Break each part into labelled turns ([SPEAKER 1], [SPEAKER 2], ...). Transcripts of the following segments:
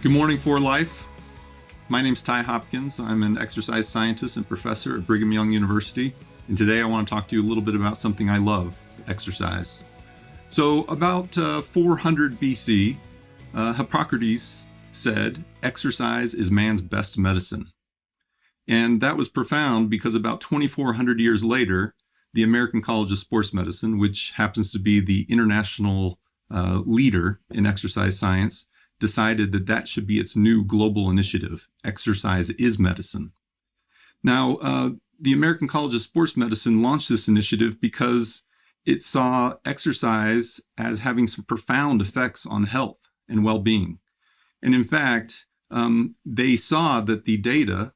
[SPEAKER 1] Good morning for life. My name's Ty Hopkins. I'm an exercise scientist and professor at Brigham Young University. And today I want to talk to you a little bit about something I love, exercise. So about 400 BC, Hippocrates said, exercise is man's best medicine. And that was profound because about 2,400 years later, the American College of Sports Medicine, which happens to be the international leader in exercise science, decided that that should be its new global initiative. Exercise is medicine. Now, the American College of Sports Medicine launched this initiative because it saw exercise as having some profound effects on health and well-being. And in fact, they saw that the data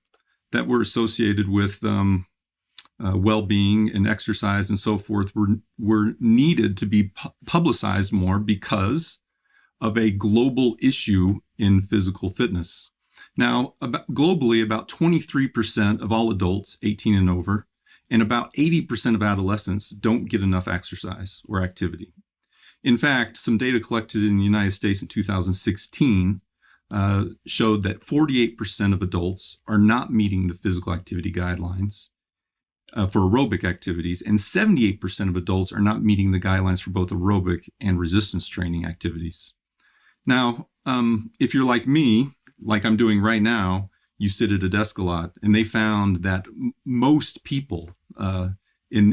[SPEAKER 1] that were associated with well-being and exercise and so forth were needed to be publicized more because of a global issue in physical fitness. Now, globally, about 23% of all adults 18 and over, and about 80% of adolescents don't get enough exercise or activity. In fact, some data collected in the United States in 2016 showed that 48% of adults are not meeting the physical activity guidelines for aerobic activities, and 78% of adults are not meeting the guidelines for both aerobic and resistance training activities. Now, if you're like me, like I'm doing right now, you sit at a desk a lot, and they found that most people,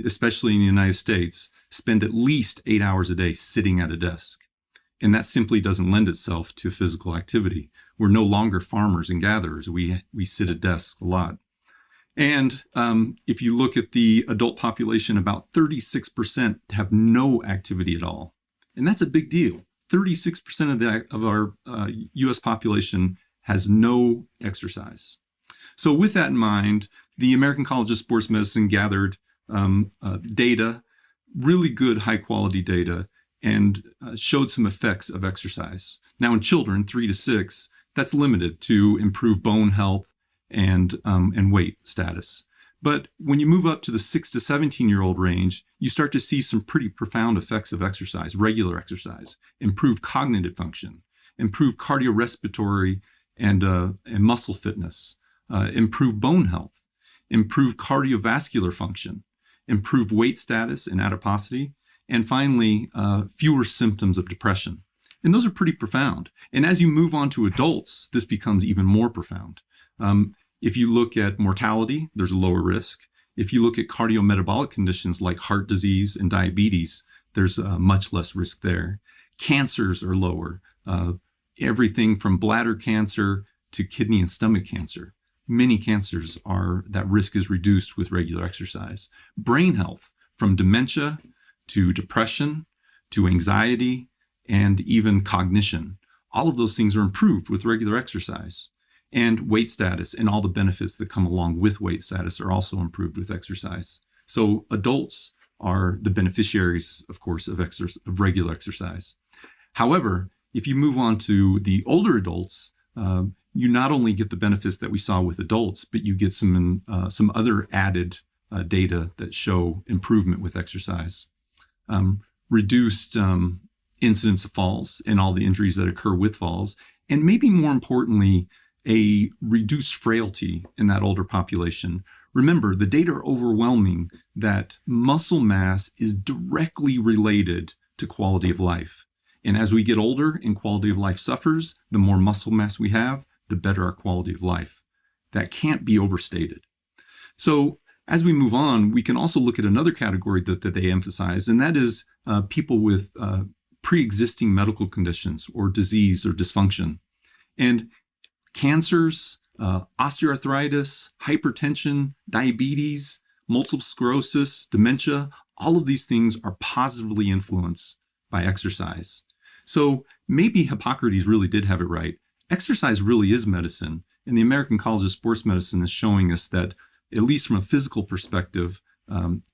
[SPEAKER 1] especially in the United States, spend at least 8 hours a day sitting at a desk. And that simply doesn't lend itself to physical activity. We're no longer farmers and gatherers. We sit at desks a lot. And if you look at the adult population, about 36% have no activity at all. And that's a big deal. 36% of our U.S. population has no exercise. So with that in mind, the American College of Sports Medicine gathered data, really good high quality data, and showed some effects of exercise. Now in children, 3 to 6, that's limited to improve bone health and weight status. But when you move up to the 6 to 17-year-old range, you start to see some pretty profound effects of exercise, regular exercise, improved cognitive function, improved cardiorespiratory and muscle fitness, improved bone health, improved cardiovascular function, improved weight status and adiposity, and finally, fewer symptoms of depression. And those are pretty profound. And as you move on to adults, this becomes even more profound. If you look at mortality, there's a lower risk. If you look at cardiometabolic conditions like heart disease and diabetes, there's much less risk there. Cancers are lower. Everything from bladder cancer to kidney and stomach cancer. Many cancers that risk is reduced with regular exercise. Brain health, from dementia to depression to anxiety and even cognition. All of those things are improved with regular exercise. And weight status and all the benefits that come along with weight status are also improved with exercise. So adults are the beneficiaries, of course, of regular exercise. However, if you move on to the older adults, you not only get the benefits that we saw with adults, but you get some other added data that show improvement with exercise. Reduced incidence of falls and all the injuries that occur with falls, and maybe more importantly, a reduced frailty in that older population. Remember, the data are overwhelming that muscle mass is directly related to quality of life. And as we get older and quality of life suffers, the more muscle mass we have, the better our quality of life. That can't be overstated. So as we move on, we can also look at another category that they emphasize, and that is people with pre-existing medical conditions or disease or dysfunction. And cancers, osteoarthritis, hypertension, diabetes, multiple sclerosis, dementia, all of these things are positively influenced by exercise. So maybe Hippocrates really did have it right. Exercise really is medicine, and the American College of Sports Medicine is showing us that, at least from a physical perspective,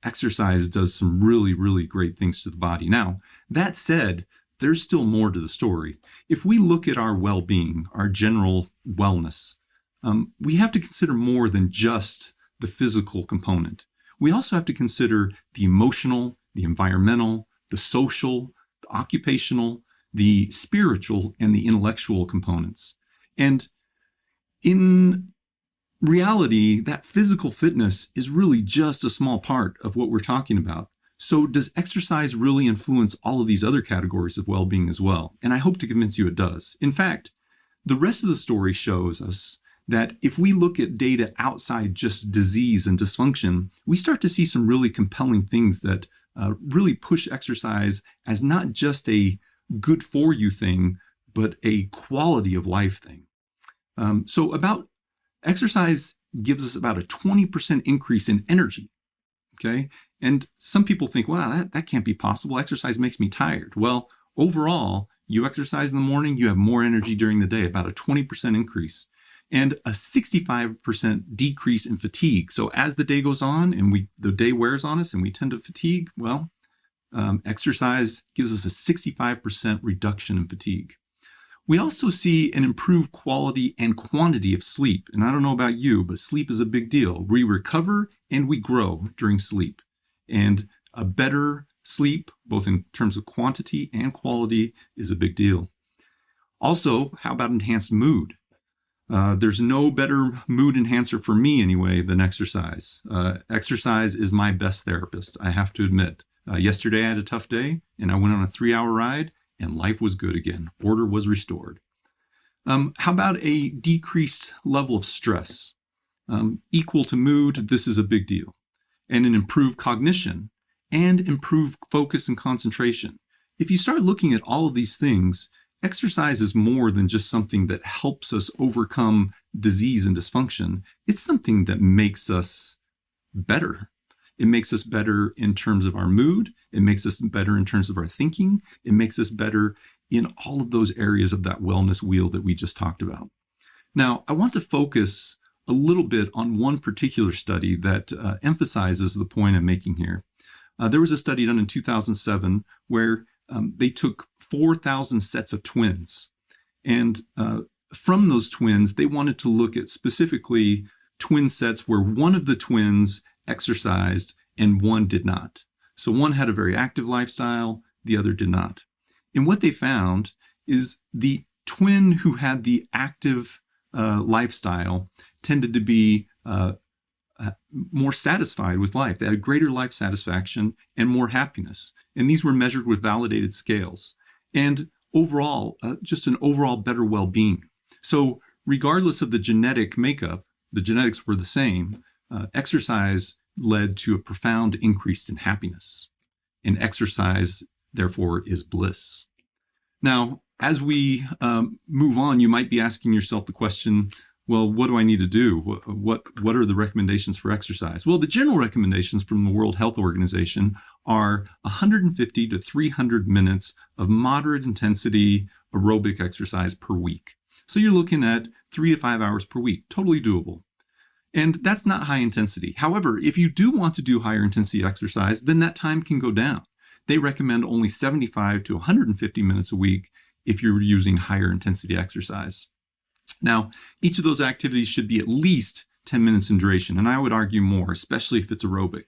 [SPEAKER 1] exercise does some really, really great things to the body. Now, that said, there's still more to the story. If we look at our well-being, our general wellness, we have to consider more than just the physical component. We also have to consider the emotional, the environmental, the social, the occupational, the spiritual, and the intellectual components. And in reality, that physical fitness is really just a small part of what we're talking about. So does exercise really influence all of these other categories of well-being as well? And I hope to convince you it does. In fact, the rest of the story shows us that if we look at data outside just disease and dysfunction, we start to see some really compelling things that really push exercise as not just a good for you thing, but a quality of life thing. So exercise gives us about a 20% increase in energy. Okay. And some people think, wow, that can't be possible. Exercise makes me tired. Well, overall, you exercise in the morning, you have more energy during the day, about a 20% increase, and a 65% decrease in fatigue. So as the day goes on and the day wears on us and we tend to fatigue, well, exercise gives us a 65% reduction in fatigue. We also see an improved quality and quantity of sleep. And I don't know about you, but sleep is a big deal. We recover and we grow during sleep. And a better sleep, both in terms of quantity and quality, is a big deal. Also, how about enhanced mood? There's no better mood enhancer for me anyway than exercise. Exercise is my best therapist, I have to admit. Yesterday I had a tough day and I went on a 3-hour ride and life was good again. Order was restored. How about a decreased level of stress? Equal to mood, this is a big deal. And an improved cognition and improved focus and concentration. If you start looking at all of these things, exercise is more than just something that helps us overcome disease and dysfunction. It's something that makes us better. It makes us better in terms of our mood. It makes us better in terms of our thinking. It makes us better in all of those areas of that wellness wheel that we just talked about. Now, I want to focus a little bit on one particular study that emphasizes the point I'm making here. There was a study done in 2007 where they took 4,000 sets of twins. And from those twins, they wanted to look at specifically twin sets where one of the twins exercised and one did not. So one had a very active lifestyle, the other did not. And what they found is the twin who had the active lifestyle tended to be more satisfied with life. They had greater life satisfaction and more happiness. And these were measured with validated scales. And overall, just an overall better well-being. So regardless of the genetic makeup, the genetics were the same. Exercise led to a profound increase in happiness. And exercise, therefore, is bliss. Now, as we move on, you might be asking yourself the question, well, what do I need to do? What are the recommendations for exercise? Well, the general recommendations from the World Health Organization are 150 to 300 minutes of moderate intensity aerobic exercise per week. So you're looking at 3 to 5 hours per week, totally doable. And that's not high intensity. However, if you do want to do higher intensity exercise, then that time can go down. They recommend only 75 to 150 minutes a week if you're using higher intensity exercise. Now, each of those activities should be at least 10 minutes in duration, and I would argue more, especially if it's aerobic.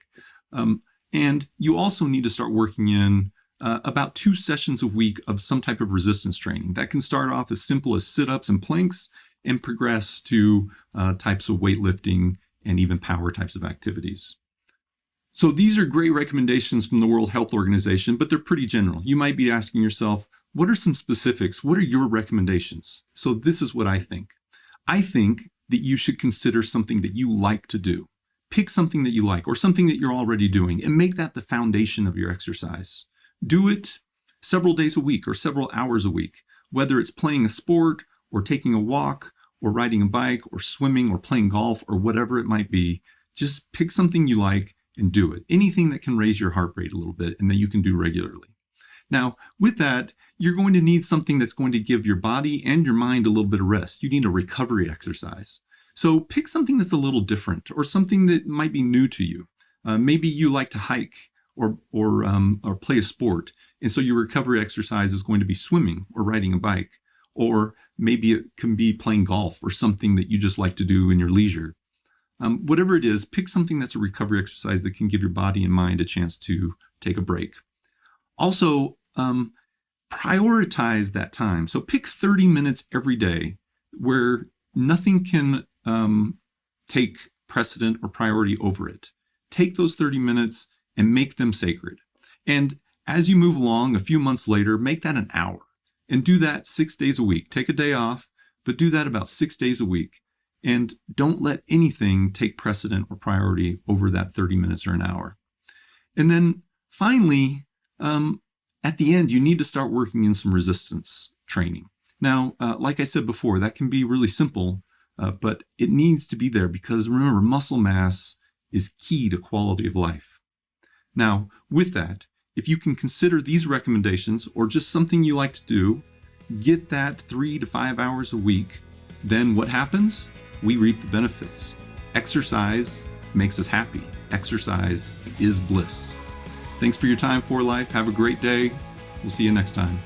[SPEAKER 1] And you also need to start working in about 2 sessions a week of some type of resistance training. That can start off as simple as sit-ups and planks and progress to types of weightlifting and even power types of activities. So these are great recommendations from the World Health Organization, but they're pretty general. You might be asking yourself, what are some specifics? What are your recommendations? So this is what I think. I think that you should consider something that you like to do. Pick something that you like or something that you're already doing and make that the foundation of your exercise. Do it several days a week or several hours a week, whether it's playing a sport or taking a walk or riding a bike or swimming or playing golf or whatever it might be. Just pick something you like and do it. Anything that can raise your heart rate a little bit and that you can do regularly. Now, with that, you're going to need something that's going to give your body and your mind a little bit of rest. You need a recovery exercise. So pick something that's a little different or something that might be new to you. Maybe you like to hike or play a sport. And so your recovery exercise is going to be swimming or riding a bike. Or maybe it can be playing golf or something that you just like to do in your leisure. Whatever it is, pick something that's a recovery exercise that can give your body and mind a chance to take a break. Also, prioritize that time. So pick 30 minutes every day where nothing can take precedent or priority over it. Take those 30 minutes and make them sacred. And as you move along, a few months later, make that an hour and do that 6 days a week. Take a day off, but do that about 6 days a week. And don't let anything take precedent or priority over that 30 minutes or an hour. And then finally, at the end, you need to start working in some resistance training. Now, like I said before, that can be really simple, but it needs to be there because remember, muscle mass is key to quality of life. Now, with that, if you can consider these recommendations or just something you like to do, get that 3 to 5 hours a week, then what happens? We reap the benefits. Exercise makes us happy. Exercise is bliss. Thanks for your time, For Life. Have a great day. We'll see you next time.